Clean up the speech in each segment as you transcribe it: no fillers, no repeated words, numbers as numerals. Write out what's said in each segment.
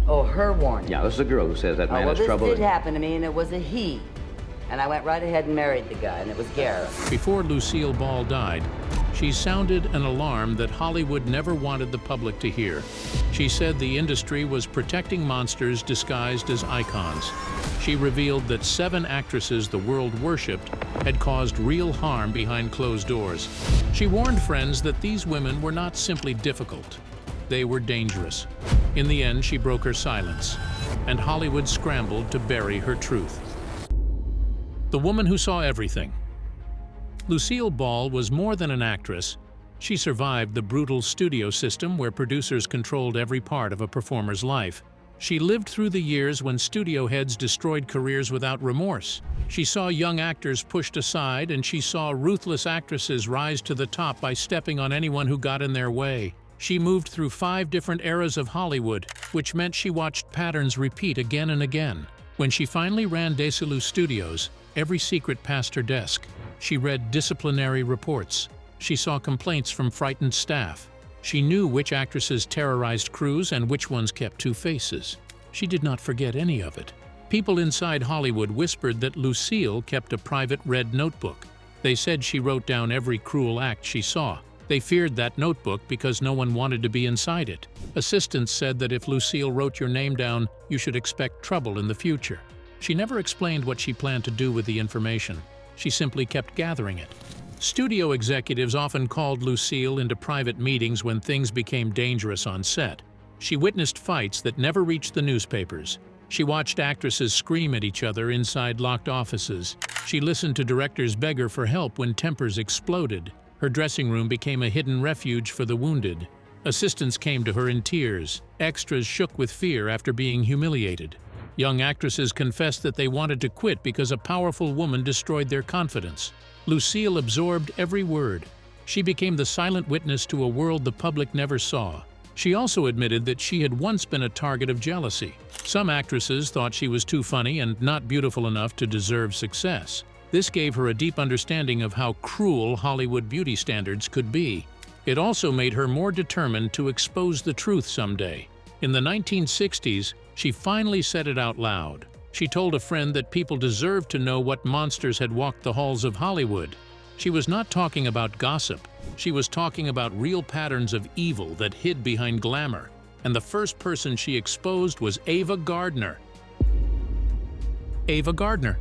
Oh, her warning. Yeah, this is a girl who says that man has trouble. Well, this did happen to me, and it was a he. And I went right ahead and married the guy, and it was Garrett. Before Lucille Ball died, she sounded an alarm that Hollywood never wanted the public to hear. She said the industry was protecting monsters disguised as icons. She revealed that 7 actresses the world worshipped had caused real harm behind closed doors. She warned friends that these women were not simply difficult. They were dangerous. In the end, she broke her silence, and Hollywood scrambled to bury her truth. The woman who saw everything. Lucille Ball was more than an actress. She survived the brutal studio system where producers controlled every part of a performer's life. She lived through the years when studio heads destroyed careers without remorse. She saw young actors pushed aside, and she saw ruthless actresses rise to the top by stepping on anyone who got in their way. She moved through 5 different eras of Hollywood, which meant she watched patterns repeat again and again. When she finally ran Desilu Studios, every secret passed her desk. She read disciplinary reports. She saw complaints from frightened staff. She knew which actresses terrorized crews and which ones kept 2 faces. She did not forget any of it. People inside Hollywood whispered that Lucille kept a private red notebook. They said she wrote down every cruel act she saw. They feared that notebook because no one wanted to be inside it. Assistants said that if Lucille wrote your name down, you should expect trouble in the future. She never explained what she planned to do with the information. She simply kept gathering it. Studio executives often called Lucille into private meetings when things became dangerous on set. She witnessed fights that never reached the newspapers. She watched actresses scream at each other inside locked offices. She listened to directors beg her for help when tempers exploded. Her dressing room became a hidden refuge for the wounded. Assistants came to her in tears. Extras shook with fear after being humiliated. Young actresses confessed that they wanted to quit because a powerful woman destroyed their confidence. Lucille absorbed every word. She became the silent witness to a world the public never saw. She also admitted that she had once been a target of jealousy. Some actresses thought she was too funny and not beautiful enough to deserve success. This gave her a deep understanding of how cruel Hollywood beauty standards could be. It also made her more determined to expose the truth someday. In the 1960s, she finally said it out loud. She told a friend that people deserved to know what monsters had walked the halls of Hollywood. She was not talking about gossip. She was talking about real patterns of evil that hid behind glamour. And the first person she exposed was Ava Gardner. Ava Gardner.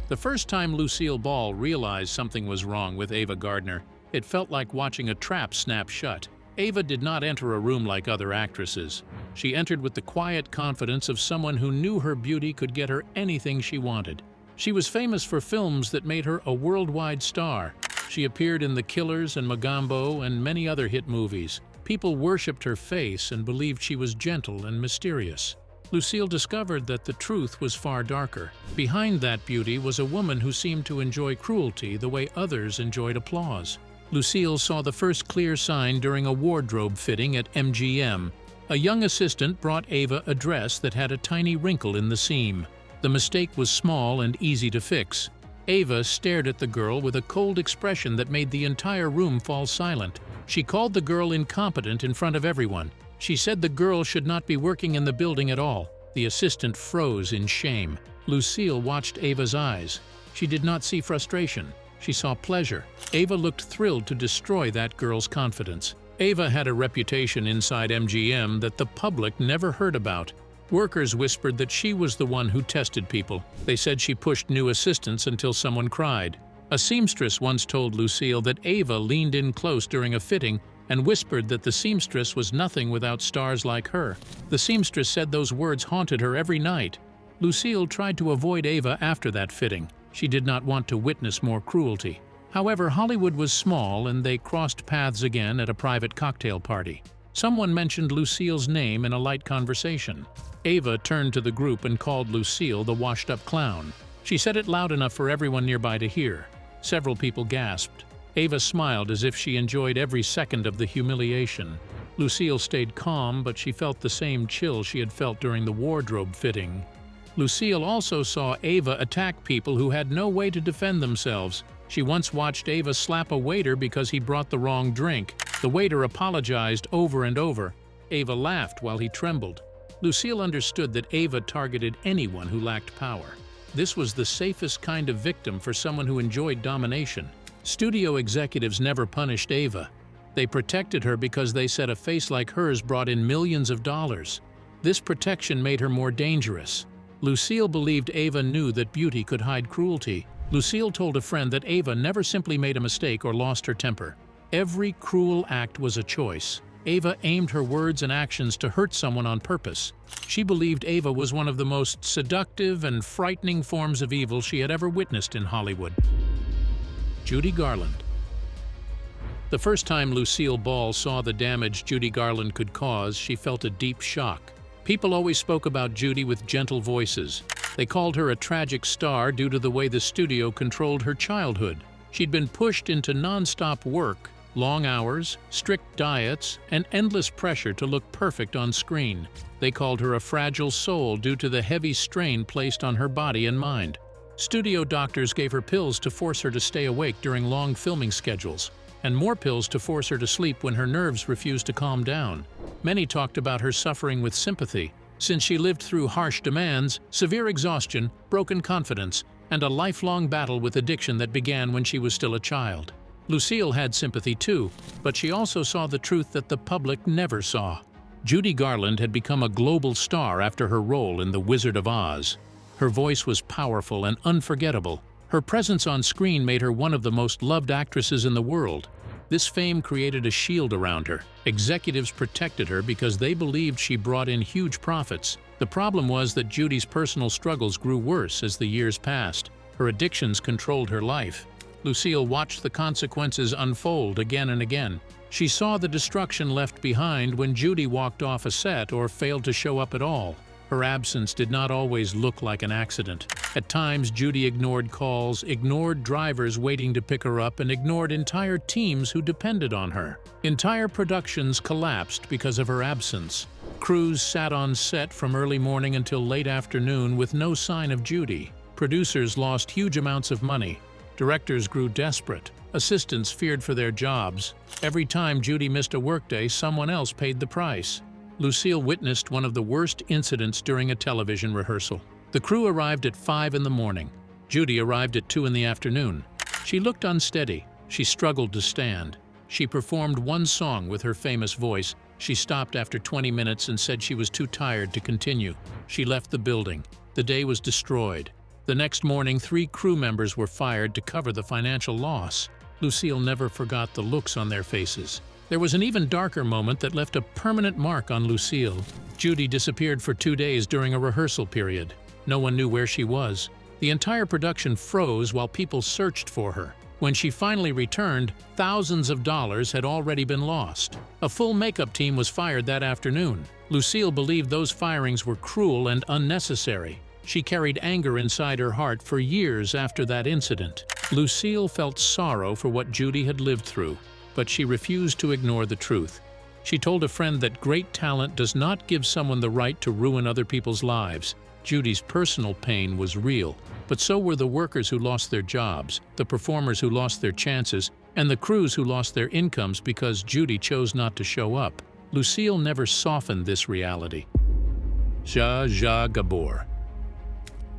The first time Lucille Ball realized something was wrong with Ava Gardner, it felt like watching a trap snap shut. Ava did not enter a room like other actresses. She entered with the quiet confidence of someone who knew her beauty could get her anything she wanted. She was famous for films that made her a worldwide star. She appeared in The Killers and Mogambo and many other hit movies. People worshipped her face and believed she was gentle and mysterious. Lucille discovered that the truth was far darker. Behind that beauty was a woman who seemed to enjoy cruelty the way others enjoyed applause. Lucille saw the first clear sign during a wardrobe fitting at MGM. A young assistant brought Ava a dress that had a tiny wrinkle in the seam. The mistake was small and easy to fix. Ava stared at the girl with a cold expression that made the entire room fall silent. She called the girl incompetent in front of everyone. She said the girl should not be working in the building at all. The assistant froze in shame. Lucille watched Ava's eyes. She did not see frustration. She saw pleasure. Ava looked thrilled to destroy that girl's confidence. Ava had a reputation inside MGM that the public never heard about. Workers whispered that she was the one who tested people. They said she pushed new assistants until someone cried. A seamstress once told Lucille that Ava leaned in close during a fitting and whispered that the seamstress was nothing without stars like her. The seamstress said those words haunted her every night. Lucille tried to avoid Ava after that fitting. She did not want to witness more cruelty. However, Hollywood was small and they crossed paths again at a private cocktail party. Someone mentioned Lucille's name in a light conversation. Ava turned to the group and called Lucille the washed-up clown. She said it loud enough for everyone nearby to hear. Several people gasped. Ava smiled as if she enjoyed every second of the humiliation. Lucille stayed calm, but she felt the same chill she had felt during the wardrobe fitting. Lucille also saw Ava attack people who had no way to defend themselves. She once watched Ava slap a waiter because he brought the wrong drink. The waiter apologized over and over. Ava laughed while he trembled. Lucille understood that Ava targeted anyone who lacked power. This was the safest kind of victim for someone who enjoyed domination. Studio executives never punished Ava. They protected her because they said a face like hers brought in millions of dollars. This protection made her more dangerous. Lucille believed Ava knew that beauty could hide cruelty. Lucille told a friend that Ava never simply made a mistake or lost her temper. Every cruel act was a choice. Ava aimed her words and actions to hurt someone on purpose. She believed Ava was one of the most seductive and frightening forms of evil she had ever witnessed in Hollywood. Judy Garland. The first time Lucille Ball saw the damage Judy Garland could cause, she felt a deep shock. People always spoke about Judy with gentle voices. They called her a tragic star due to the way the studio controlled her childhood. She'd been pushed into non-stop work, long hours, strict diets, and endless pressure to look perfect on screen. They called her a fragile soul due to the heavy strain placed on her body and mind. Studio doctors gave her pills to force her to stay awake during long filming schedules, and more pills to force her to sleep when her nerves refused to calm down. Many talked about her suffering with sympathy, since she lived through harsh demands, severe exhaustion, broken confidence, and a lifelong battle with addiction that began when she was still a child. Lucille had sympathy too, but she also saw the truth that the public never saw. Judy Garland had become a global star after her role in The Wizard of Oz. Her voice was powerful and unforgettable. Her presence on screen made her one of the most loved actresses in the world. This fame created a shield around her. Executives protected her because they believed she brought in huge profits. The problem was that Judy's personal struggles grew worse as the years passed. Her addictions controlled her life. Lucille watched the consequences unfold again and again. She saw the destruction left behind when Judy walked off a set or failed to show up at all. Her absence did not always look like an accident. At times, Judy ignored calls, ignored drivers waiting to pick her up, and ignored entire teams who depended on her. Entire productions collapsed because of her absence. Crews sat on set from early morning until late afternoon with no sign of Judy. Producers lost huge amounts of money. Directors grew desperate. Assistants feared for their jobs. Every time Judy missed a workday, someone else paid the price. Lucille witnessed one of the worst incidents during a television rehearsal. The crew arrived at 5 in the morning. Judy arrived at 2 in the afternoon. She looked unsteady. She struggled to stand. She performed one song with her famous voice. She stopped after 20 minutes and said she was too tired to continue. She left the building. The day was destroyed. The next morning, 3 crew members were fired to cover the financial loss. Lucille never forgot the looks on their faces. There was an even darker moment that left a permanent mark on Lucille. Judy disappeared for 2 days during a rehearsal period. No one knew where she was. The entire production froze while people searched for her. When she finally returned, thousands of dollars had already been lost. A full makeup team was fired that afternoon. Lucille believed those firings were cruel and unnecessary. She carried anger inside her heart for years after that incident. Lucille felt sorrow for what Judy had lived through, but she refused to ignore the truth. She told a friend that great talent does not give someone the right to ruin other people's lives. Judy's personal pain was real, but so were the workers who lost their jobs, the performers who lost their chances, and the crews who lost their incomes because Judy chose not to show up. Lucille never softened this reality. Zsa Zsa Gabor.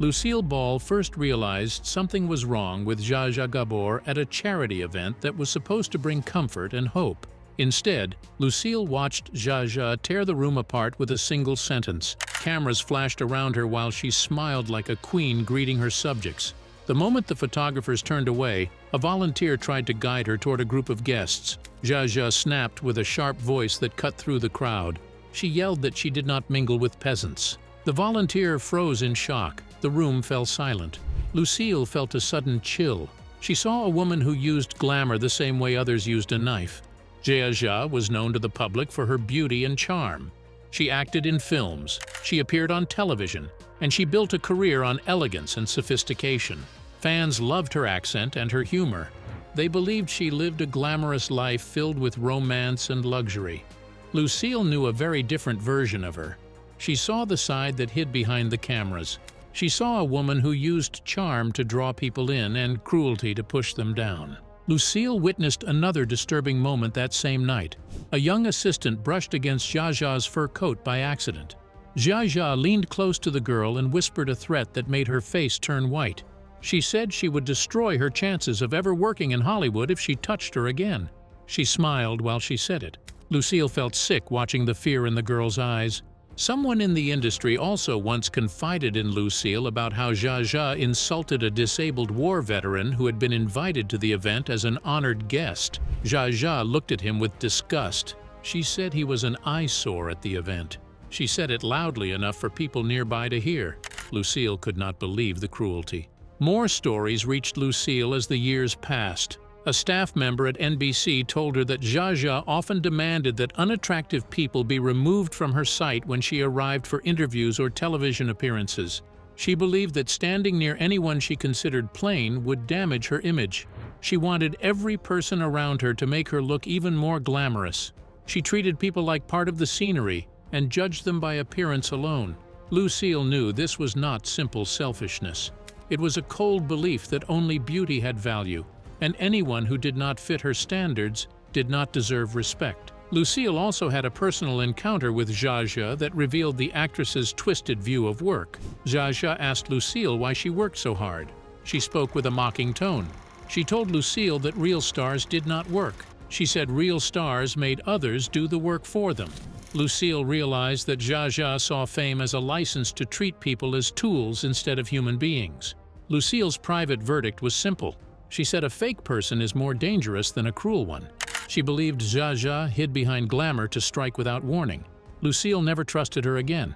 Lucille Ball first realized something was wrong with Zsa Zsa Gabor at a charity event that was supposed to bring comfort and hope. Instead, Lucille watched Zsa Zsa tear the room apart with a single sentence. Cameras flashed around her while she smiled like a queen greeting her subjects. The moment the photographers turned away, a volunteer tried to guide her toward a group of guests. Zsa Zsa snapped with a sharp voice that cut through the crowd. She yelled that she did not mingle with peasants. The volunteer froze in shock. The room fell silent. Lucille felt a sudden chill. She saw a woman who used glamour the same way others used a knife. Zsa Zsa was known to the public for her beauty and charm. She acted in films, she appeared on television, and she built a career on elegance and sophistication. Fans loved her accent and her humor. They believed she lived a glamorous life filled with romance and luxury. Lucille knew a very different version of her. She saw the side that hid behind the cameras. She saw a woman who used charm to draw people in and cruelty to push them down. Lucille witnessed another disturbing moment that same night. A young assistant brushed against Zsa Zsa's fur coat by accident. Zsa Zsa leaned close to the girl and whispered a threat that made her face turn white. She said she would destroy her chances of ever working in Hollywood if she touched her again. She smiled while she said it. Lucille felt sick watching the fear in the girl's eyes. Someone in the industry also once confided in Lucille about how Zsa Zsa insulted a disabled war veteran who had been invited to the event as an honored guest. Zsa Zsa looked at him with disgust. She said he was an eyesore at the event. She said it loudly enough for people nearby to hear. Lucille could not believe the cruelty. More stories reached Lucille as the years passed. A staff member at NBC told her that Zsa Zsa often demanded that unattractive people be removed from her site when she arrived for interviews or television appearances. She believed that standing near anyone she considered plain would damage her image. She wanted every person around her to make her look even more glamorous. She treated people like part of the scenery and judged them by appearance alone. Lucille knew this was not simple selfishness. It was a cold belief that only beauty had value, and anyone who did not fit her standards did not deserve respect. Lucille also had a personal encounter with Zsa Zsa that revealed the actress's twisted view of work. Zsa Zsa asked Lucille why she worked so hard. She spoke with a mocking tone. She told Lucille that real stars did not work. She said real stars made others do the work for them. Lucille realized that Zsa Zsa saw fame as a license to treat people as tools instead of human beings. Lucille's private verdict was simple. She said a fake person is more dangerous than a cruel one. She believed Zsa Zsa hid behind glamour to strike without warning. Lucille never trusted her again.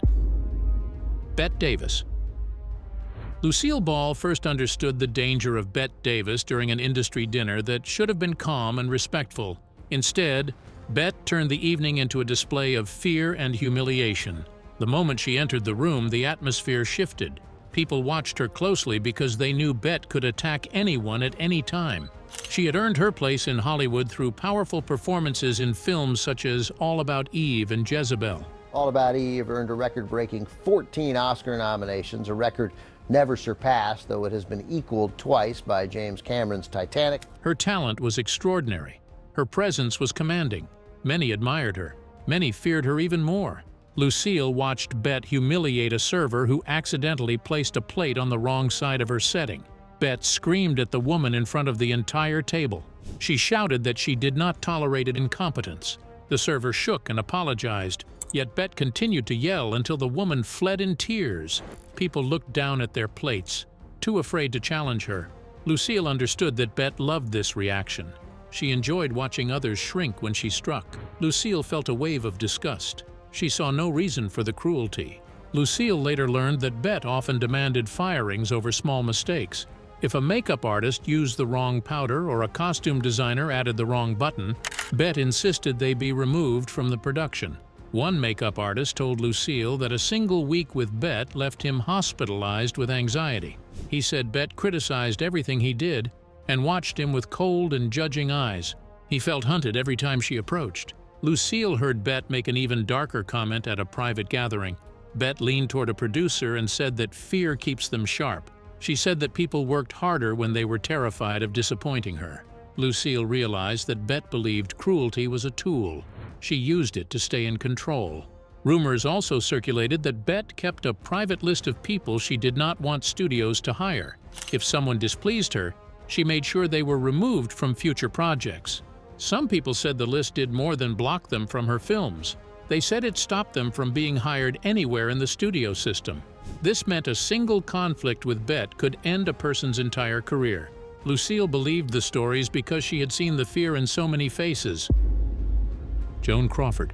Bette Davis. Lucille Ball first understood the danger of Bette Davis during an industry dinner that should have been calm and respectful. Instead, Bette turned the evening into a display of fear and humiliation. The moment she entered the room, the atmosphere shifted. People watched her closely because they knew Bette could attack anyone at any time. She had earned her place in Hollywood through powerful performances in films such as All About Eve and Jezebel. All About Eve earned a record-breaking 14 Oscar nominations, a record never surpassed, though it has been equaled twice by James Cameron's Titanic. Her talent was extraordinary. Her presence was commanding. Many admired her. Many feared her even more. Lucille watched Bette humiliate a server who accidentally placed a plate on the wrong side of her setting. Bette screamed at the woman in front of the entire table. She shouted that she did not tolerate incompetence. The server shook and apologized, yet Bette continued to yell until the woman fled in tears. People looked down at their plates, too afraid to challenge her. Lucille understood that Bette loved this reaction. She enjoyed watching others shrink when she struck. Lucille felt a wave of disgust. She saw no reason for the cruelty. Lucille later learned that Bette often demanded firings over small mistakes. If a makeup artist used the wrong powder or a costume designer added the wrong button, Bette insisted they be removed from the production. One makeup artist told Lucille that a single week with Bette left him hospitalized with anxiety. He said Bette criticized everything he did and watched him with cold and judging eyes. He felt hunted every time she approached. Lucille heard Bette make an even darker comment at a private gathering. Bette leaned toward a producer and said that fear keeps them sharp. She said that people worked harder when they were terrified of disappointing her. Lucille realized that Bette believed cruelty was a tool. She used it to stay in control. Rumors also circulated that Bette kept a private list of people she did not want studios to hire. If someone displeased her, she made sure they were removed from future projects. Some people said the list did more than block them from her films. They said it stopped them from being hired anywhere in the studio system. This meant a single conflict with Bette could end a person's entire career. Lucille believed the stories because she had seen the fear in so many faces. Joan Crawford.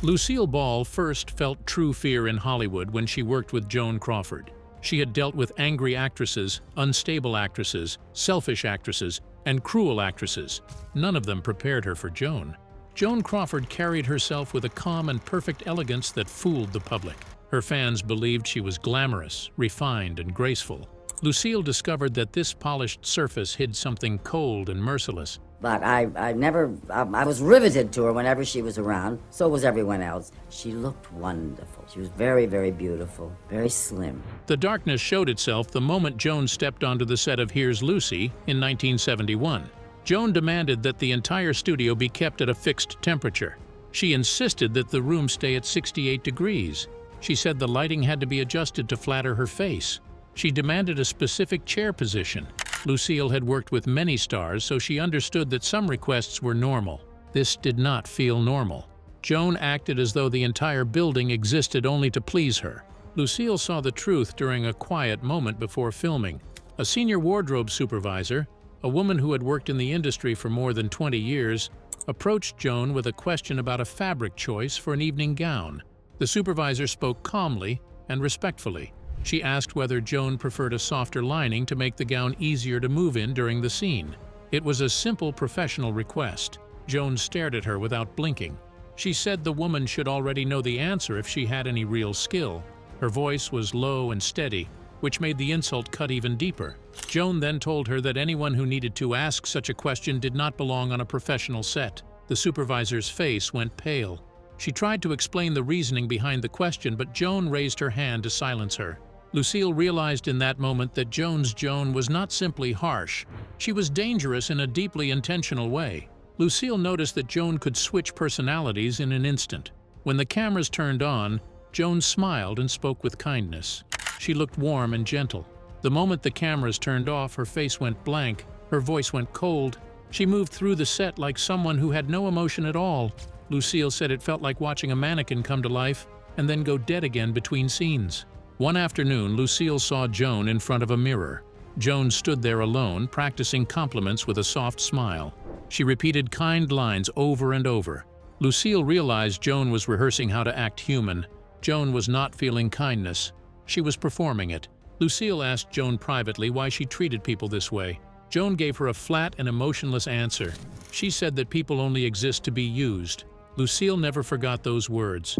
Lucille Ball first felt true fear in Hollywood when she worked with Joan Crawford. She had dealt with angry actresses, unstable actresses, selfish actresses, and cruel actresses. None of them prepared her for Joan. Joan Crawford carried herself with a calm and perfect elegance that fooled the public. Her fans believed she was glamorous, refined, and graceful. Lucille discovered that this polished surface hid something cold and merciless. But I was riveted to her whenever she was around. So was everyone else. She looked wonderful. She was very, very beautiful, very slim. The darkness showed itself the moment Joan stepped onto the set of Here's Lucy in 1971. Joan demanded that the entire studio be kept at a fixed temperature. She insisted that the room stay at 68 degrees. She said the lighting had to be adjusted to flatter her face. She demanded a specific chair position. Lucille had worked with many stars, so she understood that some requests were normal. This did not feel normal. Joan acted as though the entire building existed only to please her. Lucille saw the truth during a quiet moment before filming. A senior wardrobe supervisor, a woman who had worked in the industry for more than 20 years, approached Joan with a question about a fabric choice for an evening gown. The supervisor spoke calmly and respectfully. She asked whether Joan preferred a softer lining to make the gown easier to move in during the scene. It was a simple professional request. Joan stared at her without blinking. She said the woman should already know the answer if she had any real skill. Her voice was low and steady, which made the insult cut even deeper. Joan then told her that anyone who needed to ask such a question did not belong on a professional set. The supervisor's face went pale. She tried to explain the reasoning behind the question, but Joan raised her hand to silence her. Lucille realized in that moment that Joan's Joan was not simply harsh. She was dangerous in a deeply intentional way. Lucille noticed that Joan could switch personalities in an instant. When the cameras turned on, Joan smiled and spoke with kindness. She looked warm and gentle. The moment the cameras turned off, her face went blank, her voice went cold. She moved through the set like someone who had no emotion at all. Lucille said it felt like watching a mannequin come to life and then go dead again between scenes. One afternoon, Lucille saw Joan in front of a mirror. Joan stood there alone, practicing compliments with a soft smile. She repeated kind lines over and over. Lucille realized Joan was rehearsing how to act human. Joan was not feeling kindness. She was performing it. Lucille asked Joan privately why she treated people this way. Joan gave her a flat and emotionless answer. She said that people only exist to be used. Lucille never forgot those words.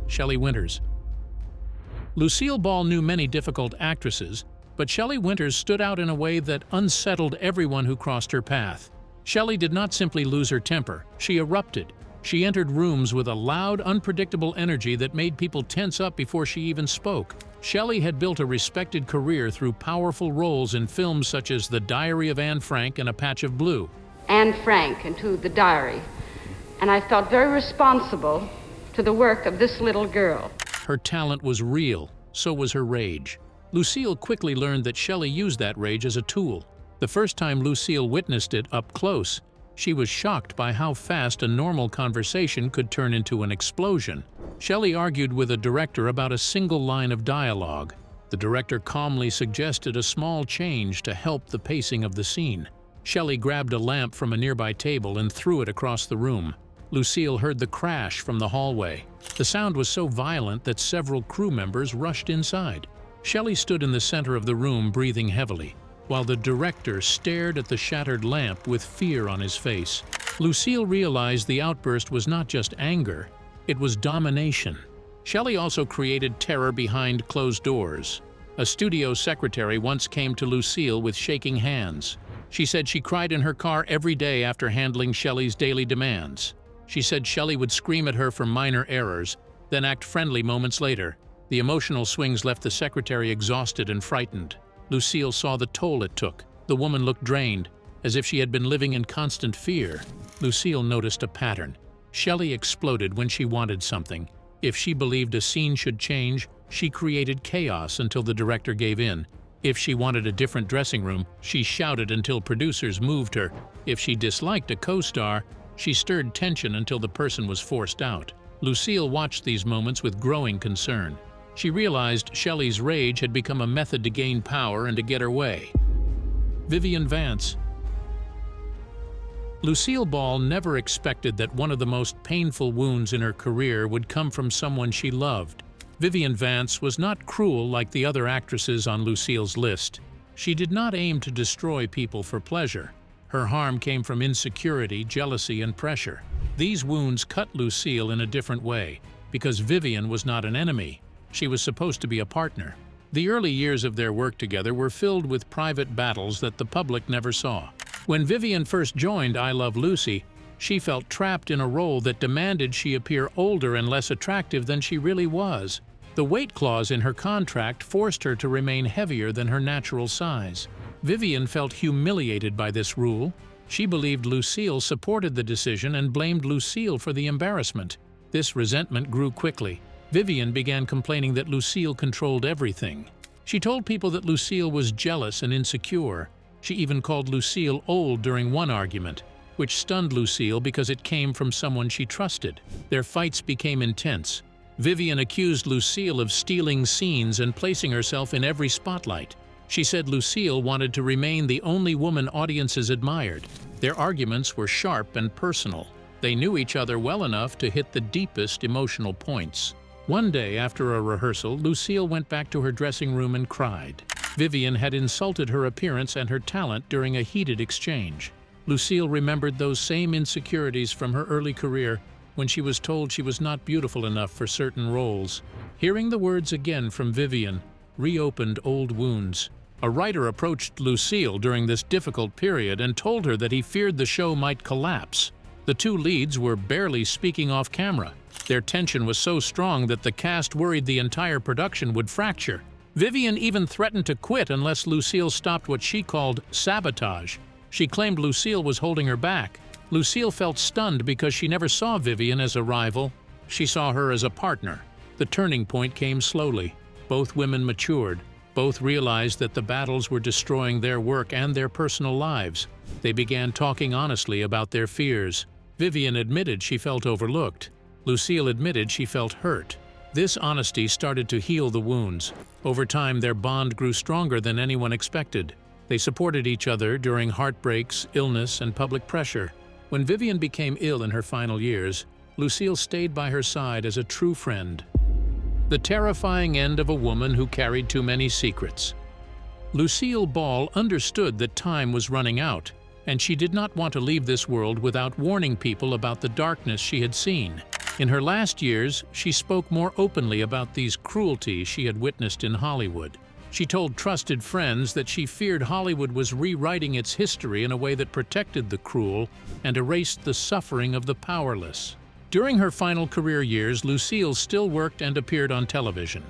Shelley Winters. Lucille Ball knew many difficult actresses, but Shelley Winters stood out in a way that unsettled everyone who crossed her path. Shelley did not simply lose her temper, she erupted. She entered rooms with a loud, unpredictable energy that made people tense up before she even spoke. Shelley had built a respected career through powerful roles in films such as The Diary of Anne Frank and A Patch of Blue. Anne Frank into The Diary, and I felt very responsible to the work of this little girl. Her talent was real, so was her rage. Lucille quickly learned that Shelley used that rage as a tool. The first time Lucille witnessed it up close, she was shocked by how fast a normal conversation could turn into an explosion. Shelley argued with a director about a single line of dialogue. The director calmly suggested a small change to help the pacing of the scene. Shelley grabbed a lamp from a nearby table and threw it across the room. Lucille heard the crash from the hallway. The sound was so violent that several crew members rushed inside. Shelley stood in the center of the room, breathing heavily, while the director stared at the shattered lamp with fear on his face. Lucille realized the outburst was not just anger, it was domination. Shelley also created terror behind closed doors. A studio secretary once came to Lucille with shaking hands. She said she cried in her car every day after handling Shelley's daily demands. She said Shelley would scream at her for minor errors, then act friendly moments later. The emotional swings left the secretary exhausted and frightened. Lucille saw the toll it took. The woman looked drained, as if she had been living in constant fear. Lucille noticed a pattern. Shelley exploded when she wanted something. If she believed a scene should change, she created chaos until the director gave in. If she wanted a different dressing room, she shouted until producers moved her. If she disliked a co-star, she stirred tension until the person was forced out. Lucille watched these moments with growing concern. She realized Shelley's rage had become a method to gain power and to get her way. Vivien Vance. Lucille Ball never expected that one of the most painful wounds in her career would come from someone she loved. Vivien Vance was not cruel like the other actresses on Lucille's list. She did not aim to destroy people for pleasure. Her harm came from insecurity, jealousy, and pressure. These wounds cut Lucille in a different way, because Vivien was not an enemy. She was supposed to be a partner. The early years of their work together were filled with private battles that the public never saw. When Vivien first joined I Love Lucy, she felt trapped in a role that demanded she appear older and less attractive than she really was. The weight clause in her contract forced her to remain heavier than her natural size. Vivien felt humiliated by this rule. She believed Lucille supported the decision and blamed Lucille for the embarrassment. This resentment grew quickly. Vivien began complaining that Lucille controlled everything. She told people that Lucille was jealous and insecure. She even called Lucille old during one argument, which stunned Lucille because it came from someone she trusted. Their fights became intense. Vivien accused Lucille of stealing scenes and placing herself in every spotlight. She said Lucille wanted to remain the only woman audiences admired. Their arguments were sharp and personal. They knew each other well enough to hit the deepest emotional points. One day after a rehearsal, Lucille went back to her dressing room and cried. Vivien had insulted her appearance and her talent during a heated exchange. Lucille remembered those same insecurities from her early career when she was told she was not beautiful enough for certain roles. Hearing the words again from Vivien reopened old wounds. A writer approached Lucille during this difficult period and told her that he feared the show might collapse. The two leads were barely speaking off camera. Their tension was so strong that the cast worried the entire production would fracture. Vivien even threatened to quit unless Lucille stopped what she called sabotage. She claimed Lucille was holding her back. Lucille felt stunned because she never saw Vivien as a rival. She saw her as a partner. The turning point came slowly. Both women matured. Both realized that the battles were destroying their work and their personal lives. They began talking honestly about their fears. Vivien admitted she felt overlooked. Lucille admitted she felt hurt. This honesty started to heal the wounds. Over time, their bond grew stronger than anyone expected. They supported each other during heartbreaks, illness, and public pressure. When Vivien became ill in her final years, Lucille stayed by her side as a true friend. The terrifying end of a woman who carried too many secrets. Lucille Ball understood that time was running out, and she did not want to leave this world without warning people about the darkness she had seen. In her last years, she spoke more openly about these cruelties she had witnessed in Hollywood. She told trusted friends that she feared Hollywood was rewriting its history in a way that protected the cruel and erased the suffering of the powerless. During her final career years, Lucille still worked and appeared on television.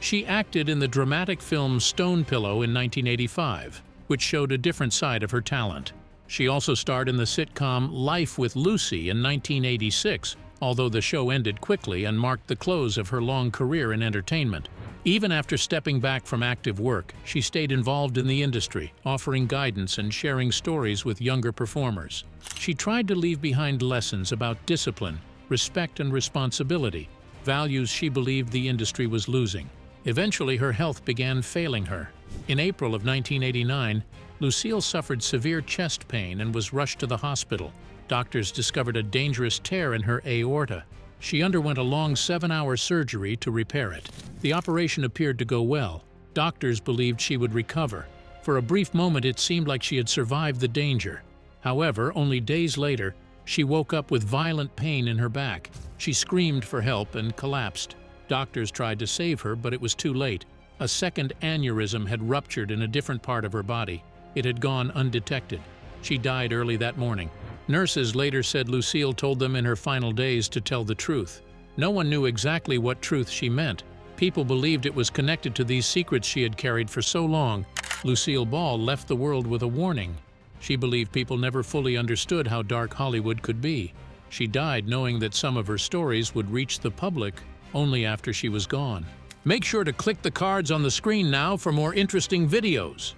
She acted in the dramatic film Stone Pillow in 1985, which showed a different side of her talent. She also starred in the sitcom Life with Lucy in 1986, although the show ended quickly and marked the close of her long career in entertainment. Even after stepping back from active work, she stayed involved in the industry, offering guidance and sharing stories with younger performers. She tried to leave behind lessons about discipline, respect, and responsibility, values she believed the industry was losing. Eventually, her health began failing her. In April of 1989, Lucille suffered severe chest pain and was rushed to the hospital. Doctors discovered a dangerous tear in her aorta. She underwent a long 7-hour surgery to repair it. The operation appeared to go well. Doctors believed she would recover. For a brief moment, it seemed like she had survived the danger. However, only days later, she woke up with violent pain in her back. She screamed for help and collapsed. Doctors tried to save her, but it was too late. A second aneurysm had ruptured in a different part of her body. It had gone undetected. She died early that morning. Nurses later said Lucille told them in her final days to tell the truth. No one knew exactly what truth she meant. People believed it was connected to these secrets she had carried for so long. Lucille Ball left the world with a warning. She believed people never fully understood how dark Hollywood could be. She died knowing that some of her stories would reach the public only after she was gone. Make sure to click the cards on the screen now for more interesting videos.